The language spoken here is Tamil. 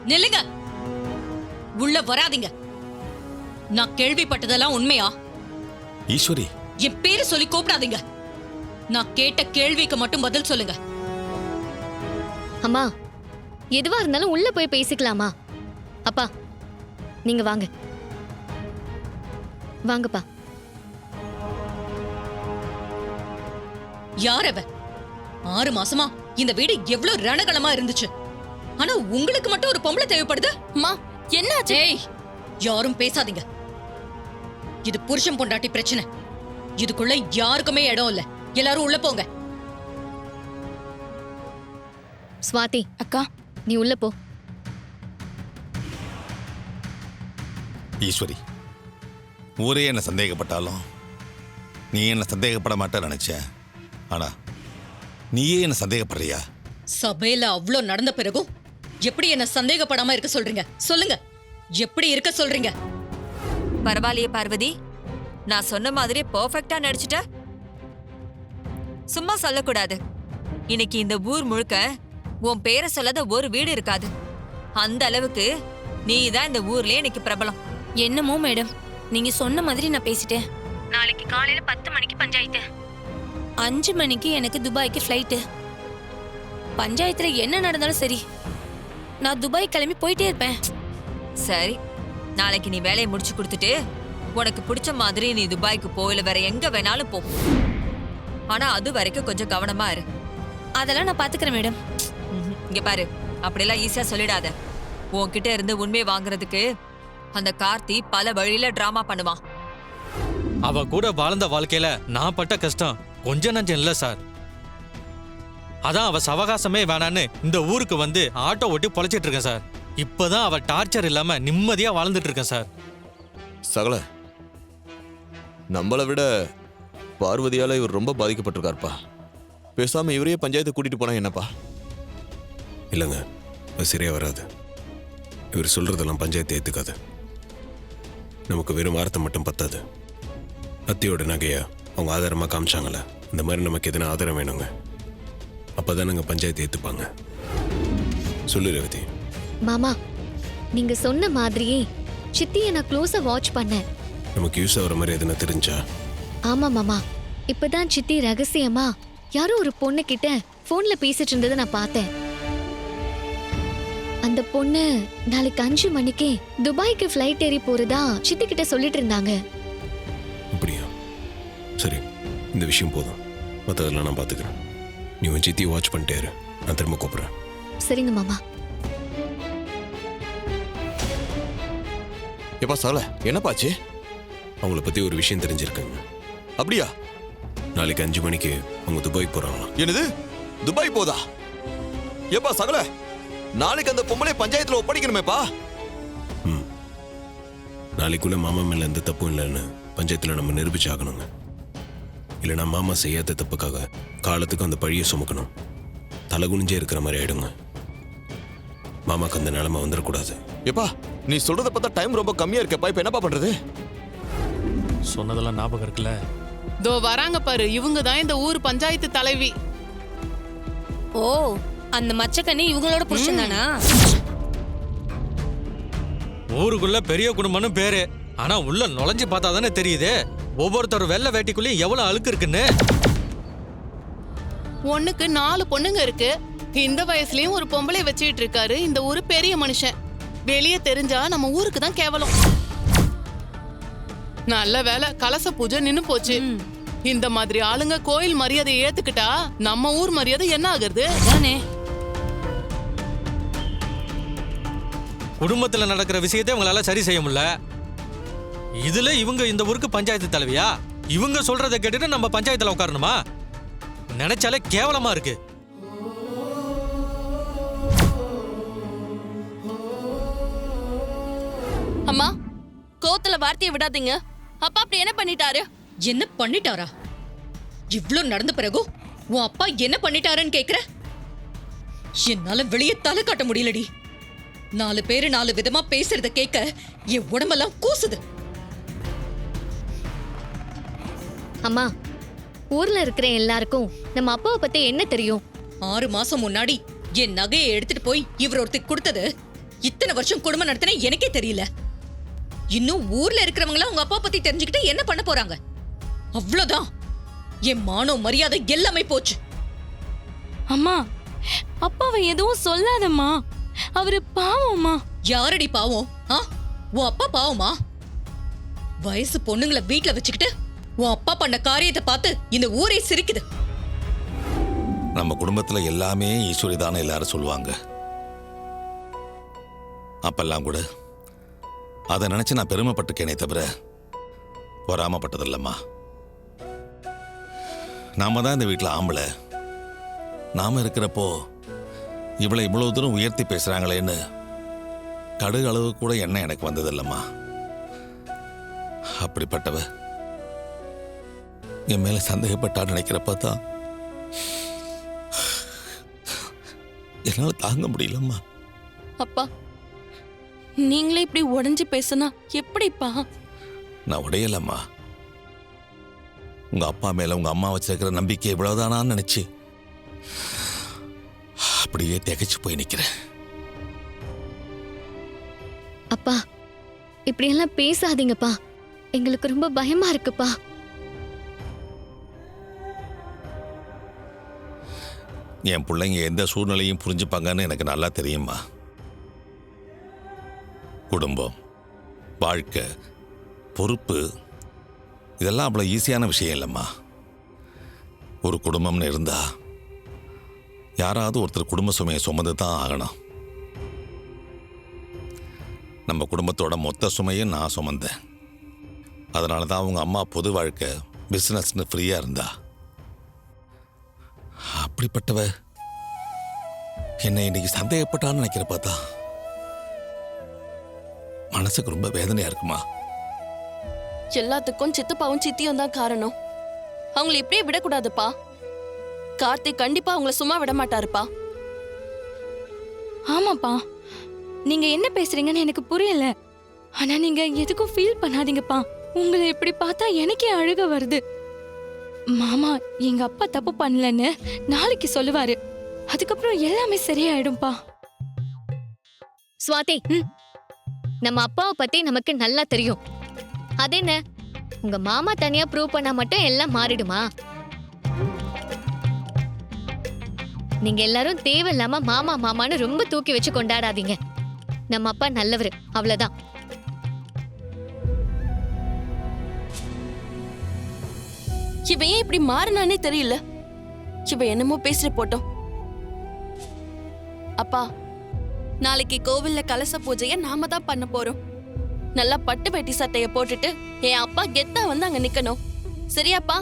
நில்லுங்க, உள்ள வராதீங்க. நான் கேள்விப்பட்டதெல்லாம் உண்மையா? ஈஸ்வரி, என் பேரு சொல்லி கூப்பிடாதீங்க. நான் கேட்ட கேள்விக்கு மட்டும் பதில் சொல்லுங்க. அம்மா, எதுவா இருந்தாலும் உள்ள போய் பேசிக்கலாமா? அப்பா, நீங்க வாங்க. வாங்கப்பா. யார் அவ? 6 மாசமா இந்த வீடு எவ்வளவு ரணகலமா இருந்துச்சு. ஆனா உங்களுக்கு மட்டும் ஒரு பொம்பளை தேவைப்படுது. அம்மா, என்னாச்சு? ஏய், யாரும் பேசாதீங்க. இது புருஷன் பொண்டாட்டி பிரச்சனை. இதுக்குள்ள யாருக்குமே இடம் இல்ல. எல்லாரும் உள்ள போங்க. ஸ்வாதி, அக்கா, நீ உள்ள போ. ஈஸ்வரி, ஊரே என்ன சந்தேகப்பட்டாலும் நீ என்ன சந்தேகப்பட மாட்டேன்னு நினைச்ச. ஆனா நீயே என்ன சந்தேகப்படுறியா? சபையில அவ்ளோ நடந்த பிறகும் எப்படி என்ன சந்தேகப்படாம இருக்க சொல்றீங்க? சொல்லுங்க, எப்படி இருக்க சொல்றீங்க? பரவாயில்லையே பார்வதி, நான் சொன்ன மாதிரி பெர்ஃபெக்ட்டா நடிச்சிட்ட. சும்மா சொல்லக்கூடாது. இன்னைக்கு இந்த ஊர் முழுக்க உன் பேரை சொல்லாத ஒரு வீடு இருக்காது. அந்த அளவுக்கு நீ தான் இந்த ஊர்லயே இன்னைக்கு பிரபலம். என்னமோ மேடம், நீங்க சொன்ன மாதிரி நான் பேசிட்டேன். நாளைக்கு காலையில 10 மணிக்கு பஞ்சாயத்து, 5 மணிக்கு எனக்கு துபாய்க்கு ஃப்ளைட்டு. பஞ்சாயத்துல என்ன நடந்தாலும் சரி, நான் துபாய் கிளம்பி போயிட்டே இருப்பேன். சரி, நாளைக்கு நீ வேலையை முடிச்சு கொடுத்துட்டு உனக்கு பிடிச்ச மாதிரி நீ துபாய்க்கு போ, இல்ல வேற எங்க வேணாலும் போ. ஆனா அது வரைக்கும் கொஞ்சம் கவனமா இரு. அதெல்லாம் நான் பாத்துக்கிறேன் மேடம். இங்க பாரு, அப்படியெல்லாம் ஈஸியா சொல்லிடாத. உன்கிட்ட இருந்து உண்மையை வாங்குறதுக்கு அந்த கார்த்தி பல வழியில டிராமா பண்ணுவான். அவ கூட வாழ்ந்த வாழ்க்கையில நான் பட்ட கஷ்டம் கொஞ்சம் நஞ்சம் இல்ல சார். அதான் அவ சவகாசமே வேணான்னு இந்த ஊருக்கு வந்து ஆட்டோ ஓட்டி பொழைச்சிட்டு இருக்கேன் சார். இப்பதான் அவ டார்ச்சர் இல்லாம நிம்மதியா வாழ்ந்துட்டு இருக்கேன் சார். சகல, நம்மளை விட பார்வதியால இவர் ரொம்ப பாதிக்கப்பட்டிருக்காருப்பா. பேசாம இவரையே பஞ்சாயத்து கூட்டிட்டு போனா என்னப்பா? இல்லைங்க, அது சரியா வராது. இவர் சொல்றதெல்லாம் பஞ்சாயத்து ஏத்துக்காது. நமக்கு வெறும் வார்த்தை மட்டும் பத்தாது. அத்தியோட நகையை அவங்க ஆதாரமாக காமிச்சாங்களே, இந்த மாதிரி நமக்கு எதனா ஆதாரம் வேணுங்க. அப்போதான் நாங்கள் பஞ்சாயத்து ஏற்றுப்பாங்க. சொல்லு ரேவதி. மாமா, நீங்க சொன்ன மாதிரியே சித்தியை நான் க்ளோஸா வாட்ச் பண்ணேன். நமக்கு யூஸ் ஆகிற மாதிரி எதுனா தெரிஞ்சா? ஆமா மாமா, இப்பதான் சித்தி ரகசியமா யாரோ ஒரு பொண்ணு கிட்ட போன்ல பேசிட்டு இருந்ததை நான் பார்த்தேன். அந்த பொண்ணு நாளைக்கு 5 மணிக்கு துபாய்க்கு ஃப்ளைட் ஏறி போறதா சித்தி கிட்ட சொல்லிட்டு இருந்தாங்க. அப்படியா? சரி, இந்த விஷயம் போதும். மற்றதெல்லாம் நான் பார்த்துக்கிறேன். நீ உன் சித்தியை வாட்ச் பண்ணிட்டே இரு. நான் திரும்ப கூப்பிட்றேன். சரிங்க மாமா. எப்பா சகல, என்னப்பாச்சு? அவங்கள பற்றி ஒரு விஷயம் தெரிஞ்சிருக்குங்க. அப்படியா? நாளைக்கு 5 மணிக்கு அவங்க துபாய் போகிறாங்களாம். என்னது, துபாய் போதா? எப்பா சகல, நாளைக்கு அந்த பொம்பளை பஞ்சாயத்துல ஒப்படைக்கணுமேப்பா. நாளைக்குள்ள மாமா மேல எந்த தப்பும் இல்லைன்னு பஞ்சாயத்துல நம்ம நிரூபிச்சாகணுங்க. இல்லைனா மாமா செய்யாத தப்புக்காக காலத்துக்கு அந்த பழியை சுமக்கணும். தலகுனிஞ்சே இருக்கிற மாதிரி ஆயிடுங்க. மாமாக்கு அந்த நிலைமை வந்துடக்கூடாது. எப்பா, நீ சொல்றத பார்த்தா டைம் ரொம்ப கம்மியா இருக்கப்பா. இப்ப என்னப்பா பண்றது? சொன்னதெல்லாம் ஞாபகம் இருக்குல்ல? தோ வராங்க பாரு, இவங்க தான் இந்த ஊர் பஞ்சாயத்து தலைவி. ஓ, அந்த மச்சக்கண்ணி இவங்களோட புருஷன் தானா? ஊருக்குள்ள பெரிய குடும்பம்னு பேரு, ஆனா உள்ள நுழைஞ்சு பார்த்தா தானே தெரியுது ஒவ்வொருத்தர் வெள்ளை வேட்டிக்குள்ளேயும் எவ்வளவு அழுக்கு இருக்குன்னு. ஒண்ணுக்கு 4 பொண்ணுங்க இருக்கு. இந்த வயசுலயும் ஒரு பொம்பளை வச்சுட்டு இருக்காரு இந்த ஊரு பெரிய மனுஷன். வெளியே தெரிஞ்சா நம்ம ஊருக்கு தான் கேவலம். நல்ல வேலை, கலச பூஜை நின்னு போச்சு. இந்த மாதிரி ஆளுங்க கோயில் மரியாதையை ஏத்துக்கிட்டா நம்ம ஊர் மரியாதை என்ன ஆகுறது? தானே குடும்பத்துல நடக்கிற விஷயத்தை உங்களால சரி செய்ய முடியல. இதுல இவங்க இந்த ஊருக்கு பஞ்சாயத்து தலைவியா? இவங்க சொல்றதை கேட்டுட்டு நம்ம பஞ்சாயத்துல உட்காரணுமா? நினைச்சாலே கேவலமா இருக்கு. அம்மா, கோத்துல வார்த்தையை விடாதீங்க. அப்பா அப்படி என்ன பண்ணிட்டாரு? என்ன பண்ணிட்டாரா? இவ்ளோ நடந்த பிறகும் உன் அப்பா என்ன பண்ணிட்டாருன்னு கேக்குற? என்னால வெளியே தலை காட்ட முடியலடி. 4 பேரு 4 விதமா பேசுறத கேட்க என் உடம்பெல்லாம் கூசுது. அம்மா, ஊர்ல இருக்கிற எல்லாருக்கும் நம்ம அப்பாவை பத்தி என்ன தெரியும்? 6 மாசம் முன்னாடி என் நகையை எடுத்துட்டு போய் இவர் ஒருத்தருக்கு கொடுத்தது இத்தனை வருஷம் குடும்பம் நடத்தின எனக்கே தெரியல. இன்னும் ஊர்ல இருக்கிறவங்கள உங்க அப்பா பத்தி தெரிஞ்சுக்கிட்டு என்ன பண்ண போறாங்க? அவ்வளவுதான். என் மானம் மரியாதை எல்லாமே போச்சு. அம்மா, அப்பாவை எதுவும் சொல்லாதம்மா. அவரு பாவம்மா. யாரடி பாவம்? உன் அப்பா பாவமா? வயசு பொண்ணுங்களை வீட்டுல வச்சுக்கிட்டு உன் அப்பா பண்ண காரியத்தை பார்த்து இந்த ஊரே சிரிக்குது. நம்ம குடும்பத்துல எல்லாமே ஈஸ்வரி தானே எல்லாரும் சொல்லுவாங்க. அப்பெல்லாம் கூட அதை நினைச்சு நான் பெருமைப்பட்டிருக்கேனே தவிர வராமப்பட்டதில்லம்மா. நாம தான் இந்த வீட்டில் ஆம்பளை. நாம இருக்கிறப்போ இவளை இவ்வளவு தூரம் உயர்த்தி பேசுறாங்களேன்னு கடுகு அளவு கூட எண்ணம் எனக்கு வந்ததில்லம்மா. அப்படிப்பட்டவ என் மேல சந்தேகப்பட்டா நினைக்கிறப்ப தான் என்னால தாங்க முடியலம்மா. அப்பா, நீங்களே இப்படி உடைஞ்சு பேசுனா எப்படிப்பா? நான் உடையலம்மா. உங்க அப்பா மேல உங்க அம்மா வச்சிருக்கிற நம்பிக்கை இவ்வளவுதானான்னு நினைச்சு அப்படியே திகைச்சு போய் நிக்கிறேன். அப்பா, இப்படியெல்லாம் பேசாதீங்கப்பா. எங்களுக்கு ரொம்ப பயமா இருக்குப்பா. என் பிள்ளைங்க எந்த சூழ்நிலையும் புரிஞ்சுப்பாங்கன்னு எனக்கு நல்லா தெரியுமா. குடும்பம், வாழ்க்கை, பொறுப்பு இதெல்லாம் அவ்வளோ ஈஸியான விஷயம் இல்லைம்மா. ஒரு குடும்பம்னு இருந்தா யாராவது ஒருத்தர் குடும்ப சுமையை சுமந்து தான் ஆகணும். நம்ம குடும்பத்தோட மொத்த சுமையும் நான் சுமந்தேன். அதனால தான் அவங்க அம்மா பொது வாழ்க்கை பிஸ்னஸ்னு ஃப்ரீயாக இருந்தா. அப்படிப்பட்டவ என்னை இன்னைக்கு சந்தேகப்பட்டான்னு நினைக்கிற பார்த்தா மனசுக்கு ரொம்ப வேதனையா இருக்குமா. எல்லாத்துக்கும் சித்தப்பாவும் சித்தியும் தான் காரணம். அவங்களை இப்படியே விடக்கூடாதுப்பா. கார்த்திக் கண்டிப்பா அவங்கள சும்மா விட மாட்டாருப்பா. ஆமாப்பா, நீங்க என்ன பேசுறீங்கன்னு எனக்கு புரியல. ஆனா நீங்க எதுக்கும் ஃபீல் பண்ணாதீங்கப்பா. உங்களை இப்படி பார்த்தா எனக்கே அழுக வருது. மாமா எங்க அப்பா தப்பு பண்ணலன்னு நாளைக்கு சொல்லுவாரு. அதுக்கப்புறம் எல்லாமே சரியாயிடும்பா. சுவாதி, நம்ம அப்பாவை பத்தி நமக்கு நல்லா தெரியும். அது என்ன, உங்க மாமா தனியா ப்ரூவ் பண்ணா மட்டும் எல்லாம் மாறிடுமா? நீங்க எல்லாரும் தேவையில்லாம மாமா மாமான்னு ரொம்ப தூக்கி வச்சு கொண்டாடாதீங்க. நம்ம அப்பா நல்லவரு, அவ்வளவுதான். இவன் ஏன் இப்படி மாறினானே தெரியல. இவன் என்னமோ பேசிட்டு போட்டோம். அப்பா, நாளைக்கு கோவில்ல கலச பூஜைய நாம தான் பண்ண போறோம். நல்லா பட்டு வெட்டி சட்டைய போட்டுட்டு என் அப்பா கெத்தா வந்து அங்க நிக்கணும். சரியாப்பா?